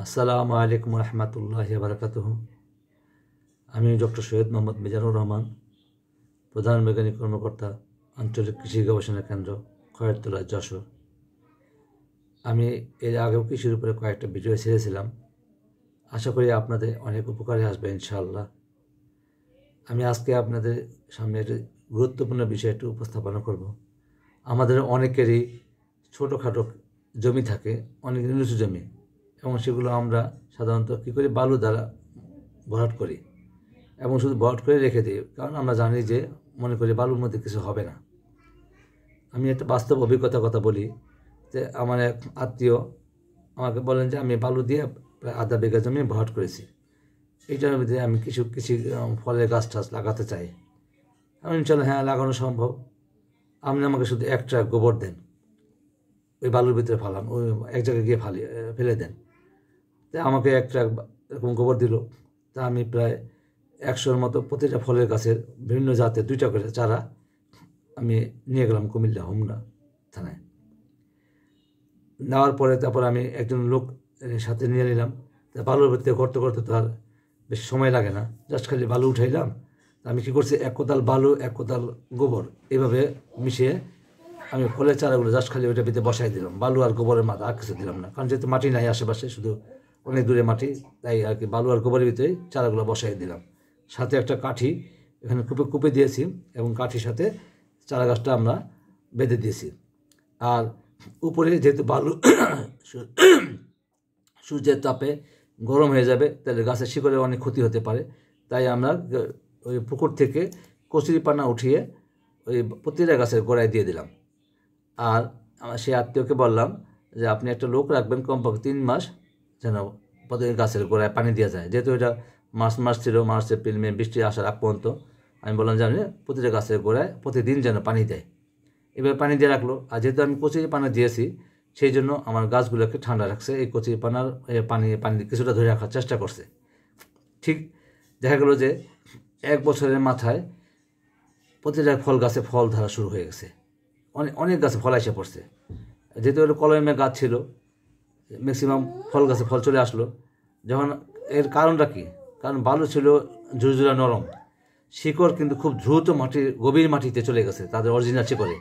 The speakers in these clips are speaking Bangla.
আসসালামু আলাইকুম রহমতুল্লাহি বারাকাতুহু। আমি ডক্টর সৈয়দ মোহাম্মদ মিজানুর রহমান, প্রধান বৈজ্ঞানিক কর্মকর্তা, আঞ্চলিক কৃষি গবেষণা কেন্দ্র, খয়েরতলা, যশোর। আমি এর আগেও কৃষির উপরে কয়েকটা ভিডিও ছেড়েছিলাম। আশা করি আপনাদের অনেক উপকারে আসবে ইনশাআল্লাহ। আমি আজকে আপনাদের সামনে একটি গুরুত্বপূর্ণ বিষয় একটু উপস্থাপনা করব। আমাদের অনেকেরই ছোটোখাটো জমি থাকে, অনেক নিচু জমি, এবং সেগুলো আমরা সাধারণত কী করি, বালু দ্বারা ভরাট করি এবং শুধু ভরাট করে রেখে দিই, কারণ আমরা জানি যে মনে করি বালুর মধ্যে কিছু হবে না। আমি একটা বাস্তব অভিজ্ঞতার কথা বলি যে আমার এক আত্মীয় আমাকে বলেন যে আমি বালু দিয়ে প্রায় আধা বিঘা জমি ভরাট করেছি, এইটার মধ্যে আমি কিছু ফলের গাছ টাছ লাগাতে চাই। আমি ইনশাল্লাহ হ্যাঁ, লাগানো সম্ভব। আপনি আমাকে শুধু এক ট্রাক গোবর দেন, ওই বালুর ভিতরে ফালান, ওই এক জায়গায় গিয়ে ফেলে দেন। তা আমাকে এক ট্রাক এরকম গোবর দিল। তা আমি প্রায় 100-র মতো প্রতিটা ফলের গাছের বিভিন্ন জাতের 2টা করে চারা আমি নিয়ে গেলাম কুমিল্লা হোমনা থানায়। নেওয়ার পরে তারপর আমি একজন লোক সাথে নিয়ে নিলাম। তা বালুর ভিতরে করতে করতে তো আর বেশি সময় লাগে না, জাস্ট খালি বালু উঠাইলাম। আমি কী করছি, 1 কোদাল বালু 1 কোদাল গোবর এইভাবে মিশিয়ে আমি ফলের চারাগুলো জাস্ট খালি ওইটার ভিতরে বসাই দিলাম। বালু আর গোবরের মাথা আর কিছু দিলাম না, কারণ যেহেতু মাটি নাই আশেপাশে, শুধু অনেক দূরে মাটি, তাই আর কি বালু আর গোবরের ভিতরে চারাগুলো বসাই দিলাম। সাথে একটা কাঠি এখানে কুপে দিয়েছি, এবং কাঠির সাথে চারা গাছটা আমরা বেঁধে দিয়েছি। আর উপরে যেহেতু বালু সূর্যের তাপে গরম হয়ে যাবে, তাহলে গাছের শিকড়ে অনেক ক্ষতি হতে পারে। তাই আমরা ওই পুকুর থেকে কচুরিপানা উঠিয়ে ওই প্রতিটা গাছের গোড়ায় দিয়ে দিলাম। আর আমার সেই আত্মীয়কে বললাম যে আপনি একটা লোক রাখবেন কমপক্ষে 3 মাস, যেন প্রতি গাছের গোড়ায় পানি দেওয়া যায়। যেহেতু এটা মার্চ ছিল, মার্চ এপ্রিল মে বৃষ্টি আসার আগ পর্যন্ত আমি বললাম যে আপনি প্রতিটা গাছের গোড়ায় প্রতিদিন যেন পানি দেয়। এবার পানি দিয়ে রাখলো। আর যেহেতু আমি কচুরিপানা দিয়েছি, সেই জন্য আমার গাছগুলোকে ঠান্ডা রাখছে। এই কচুরিপানার পানি কিছুটা ধরে রাখার চেষ্টা করছে। ঠিক দেখা গেল যে 1 বছরের মাথায় প্রতিটা ফল গাছে ফল ধরা শুরু হয়ে গেছে, অনেক গাছে ফল এসে পড়ছে। যেহেতু এটা কলমে গাছ ছিল, ম্যাক্সিমাম ফল গাছে ফল চলে আসলো। যখন এর কারণটা কি, কারণ বালু ছিল ঝুরঝুরা নরম, শিকড় কিন্তু খুব দ্রুত গভীর মাটিতে চলে গেছে তাদের অরিজিনাল শিকড়ে।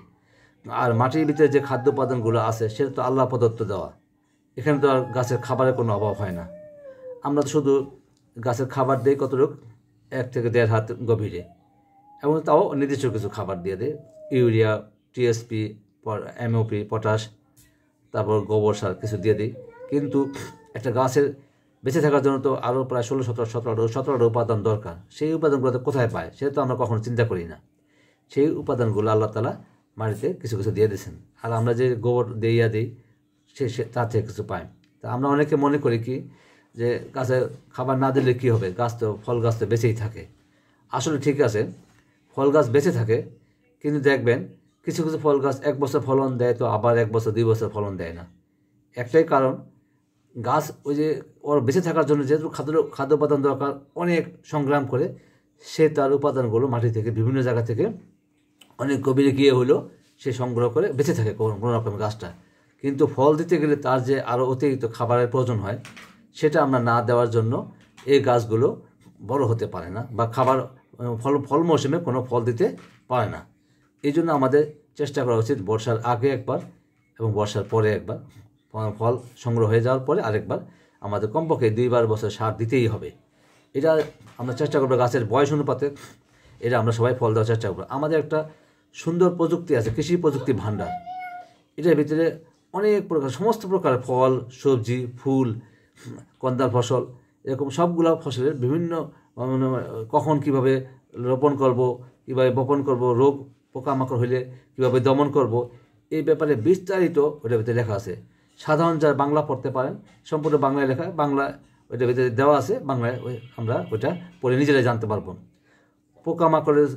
আর মাটির ভিতরে যে খাদ্য উপাদানগুলো আছে সেটা তো আল্লাহ প্রদত্ত দেওয়া, এখানে তো আর গাছের খাবারের কোনো অভাব হয় না। আমরা তো শুধু গাছের খাবার দিই কতটুকু, 1 থেকে 1.5 হাত গভীরে, এবং তাও নির্দিষ্ট কিছু খাবার দিয়ে দেয়, ইউরিয়া, টিএসপি, এমওপি, পটাশ, তারপর গোবর সার কিছু দিয়ে দিই। কিন্তু একটা গাছের বেঁচে থাকার জন্য তো আরও প্রায় 16-17 উপাদান দরকার। সেই উপাদানগুলো কোথায় পায় সেটা তো আমরা কখনো চিন্তা করি না। সেই উপাদানগুলো আল্লাহ তাআলা মাটিতে কিছু কিছু দিয়ে দিয়েছেন, আর আমরা যে গোবর দিই সে তার থেকে কিছু পাই। তা আমরা অনেকে মনে করি কি যে গাছে খাবার না দিলে কী হবে, ফল গাছ তো বেঁচেই থাকে। আসলে ঠিক আছে, ফল গাছ বেঁচে থাকে, কিন্তু দেখবেন কিছু কিছু ফল গাছ 1 বছর ফলন দেয়, তো আবার 1 বছর 2 বছর ফলন দেয় না। একটাই কারণ, গাছ ওই যে ওর বেঁচে থাকার জন্য যেহেতু খাদ্য উপাদান দরকার, অনেক সংগ্রাম করে সে তার উপাদানগুলো মাটি থেকে বিভিন্ন জায়গা থেকে অনেক গভীরে গিয়ে হলো সে সংগ্রহ করে বেঁচে থাকে কোনো রকমের গাছটা। কিন্তু ফল দিতে গেলে তার যে আরও অতিরিক্ত খাবারের প্রয়োজন হয়, সেটা আমরা না দেওয়ার জন্য এই গাছগুলো বড় হতে পারে না, বা ফল মৌসুমে কোনো ফল দিতে পারে না। এই জন্য আমাদের চেষ্টা করা উচিত বর্ষার আগে একবার এবং বর্ষার পরে একবার, ফল সংগ্রহ হয়ে যাওয়ার পরে আরেকবার আমাদের কমপক্ষে 2 বার বছর সার দিতেই হবে। এটা আমরা চেষ্টা করবো গাছের বয়স অনুপাতে, এটা আমরা সবাই ফল দেওয়ার চেষ্টা করবো। আমাদের একটা সুন্দর প্রযুক্তি আছে, কৃষি প্রযুক্তি ভাণ্ডার। এটার ভিতরে অনেক প্রকার, সমস্ত প্রকার ফল, সবজি, ফুল, কন্দার ফসল, এরকম সবগুলো ফসলের বিভিন্ন কখন কিভাবে রোপণ করব, কীভাবে বপন করব, রোগ পোকামাকড় হইলে কীভাবে দমন করব, এই ব্যাপারে বিস্তারিত ওটার ভিতরে লেখা আছে। সাধারণ যারা বাংলা পড়তে পারেন, সম্পূর্ণ বাংলায় লেখা, বাংলা ওইটার ভিতরে দেওয়া আছে, বাংলায় আমরা ওইটা পড়ে নিজেরাই জানতে পারবো। পোকামাকড়ের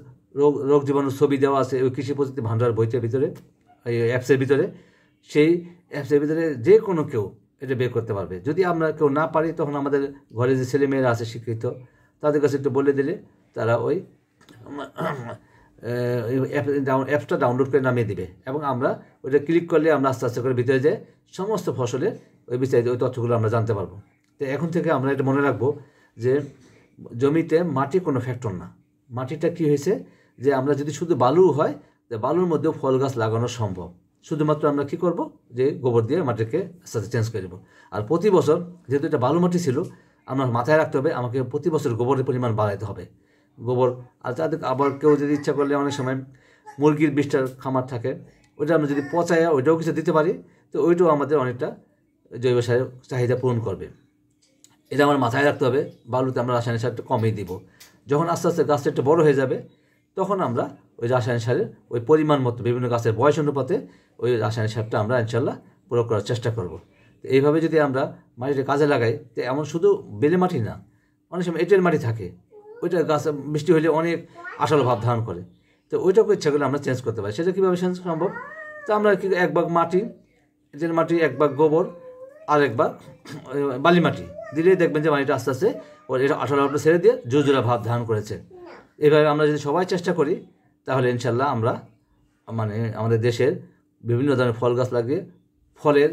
রোগ জীবাণুর ছবি দেওয়া আছে ওই কৃষি প্রযুক্তি ভাণ্ডার বইটার ভিতরে, এই অ্যাপসের ভিতরে। সেই অ্যাপসের ভিতরে যে কোনো কেউ এটা বের করতে পারবে। যদি আমরা কেউ না পারি, তখন আমাদের ঘরে যে ছেলেমেয়েরা আছে শিক্ষিত, তাদের কাছে একটু বলে দিলে তারা ওই অ্যাপসটা ডাউনলোড করে নামিয়ে দিবে, এবং আমরা ওইটা ক্লিক করলে আমরা আস্তে আস্তে করে ভিতরে যাই সমস্ত ফসলের ওই বিস্তারিত ওই তথ্যগুলো আমরা জানতে পারবো। তো এখন থেকে আমরা এটা মনে রাখবো যে জমিতে মাটি কোনো ফ্যাক্টর না। মাটিটা কি হয়েছে যে আমরা যদি শুধু বালু হয়, বালুর মধ্যেও ফল গাছ লাগানো সম্ভব। শুধুমাত্র আমরা কি করব, যে গোবর দিয়ে মাটিকে সাথে চেঞ্জ করে দেব। আর প্রতি বছর যেহেতু এটা বালু মাটি ছিল, আমরা মাথায় রাখতে হবে আমাকে প্রতি বছর গোবরের পরিমাণ বাড়াইতে হবে। গোবর আর তাদের আবার কেউ যদি ইচ্ছা করলে অনেক সময় মুরগির বিষটার খামার থাকে, ওইটা আমরা যদি পচায়া ওইটাও কিছু দিতে পারি, তো ওইটাও আমাদের অনেকটা জৈব সারের চাহিদা পূরণ করবে। এটা আমার মাথায় রাখতে হবে। বালুতে আমরা রাসায়নিক সারটা কমিয়ে দিব। যখন আস্তে আস্তে গাছটা একটু বড় হয়ে যাবে, তখন আমরা ওই রাসায়নিক সারের ওই পরিমাণ মতো বিভিন্ন গাছের বয়স অনুপাতে ওই রাসায়নিক সারটা আমরা ইনশাল্লাহ প্রয়োগ করার চেষ্টা করব। তো এইভাবে যদি আমরা মাটিটা কাজে লাগাই, তো এমন শুধু বেলে মাটি না, অনেক সময় এঁটেল মাটি থাকে, ওইটা গাছ বৃষ্টি হলে অনেক আঠালো ভাব ধারণ করে, তো ওইটাকে ইচ্ছা করলে আমরা চেঞ্জ করতে পারি। সেটা কীভাবে চেঞ্জ সম্ভব? তো আমরা কি এক ভাগ মাটি, এঁটেল মাটি, এক ভাগ গোবর, আর এক ভাগ বালি মাটি দিলেই দেখবেন যে মাটিটা আস্তে আস্তে ওর এটা আঠালো ভাবটা ছেড়ে দিয়ে জোরজোড়া ভাব ধারণ করেছে। এইভাবে আমরা যদি সবাই চেষ্টা করি, তাহলে ইনশাল্লাহ আমরা আমাদের দেশের বিভিন্ন ধরনের ফল গাছ লাগিয়ে ফলের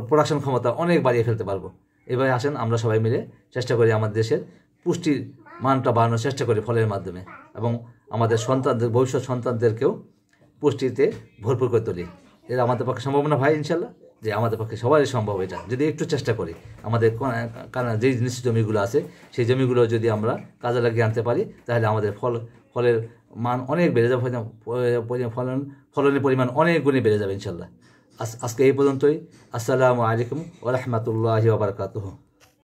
প্রোডাকশন ক্ষমতা অনেক বাড়িয়ে ফেলতে পারবো। এভাবে আসেন আমরা সবাই মিলে চেষ্টা করি আমাদের দেশের পুষ্টির মানটা বাড়ানোর চেষ্টা করি ফলের মাধ্যমে, এবং আমাদের সন্তানদের ভবিষ্যৎ সন্তানদেরকেও পুষ্টিতে ভরপুর করে তুলি। এটা আমাদের পক্ষে সম্ভব না ভাই, ইনশাল্লাহ যে আমাদের পক্ষে সবারই সম্ভব এটা, যদি একটু চেষ্টা করি। আমাদের যেই জিনিস জমিগুলো আছে সেই জমিগুলো যদি আমরা কাজে লাগিয়ে আনতে পারি, তাহলে আমাদের ফলের মান অনেক বেড়ে যাবে, ফলনের পরিমাণ অনেক গুণে বেড়ে যাবে ইনশাল্লাহ। আজকে এই পর্যন্তই। আসসালামু আলাইকুম ওয়া রাহমাতুল্লাহি ওয়া বারাকাতুহু।